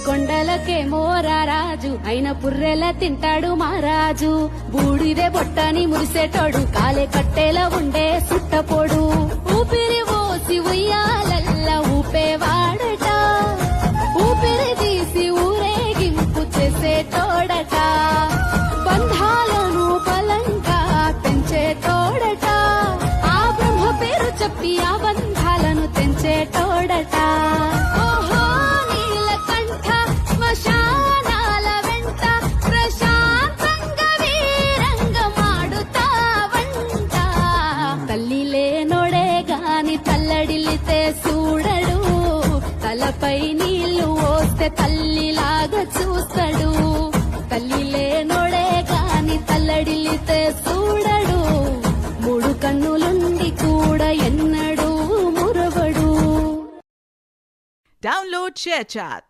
కొండలకేమో రారాజు అయిన పుర్రెల తింటాడు మహారాజు. బూడిదే బొట్టని మురిసేటోడు కాలే కట్టేలా ఉండే సుట్టపోడు. ఊపిరి పోసి ఉయ్యాలల్ల ఊపేవాడట, ఊపిరి తీసి ఊరేగింపు చేసేటోడట. బంధాలను బలంగా పెంచేటోడట, ఆ బ్రహ్మ పేరు చెప్పి ఆ బంధాలను తెంచేటోడట. ఓహో నీలకంఠ శ్మశానాల వెంట ప్రశాంతంగా వీరంగమాడుతావంట. తల్లి లేనోడే గాని తల్లడిల్లితే చూడడు, తలపై నీళ్లు పోస్తే తల్లిలాగా చూస్తాడు. తల్లి లేనోడే గాని తల్లడిల్లితే చూడడు, మూడు కన్నులుండి కూడా ఎన్నడూ మురవడు. Download ShareChat.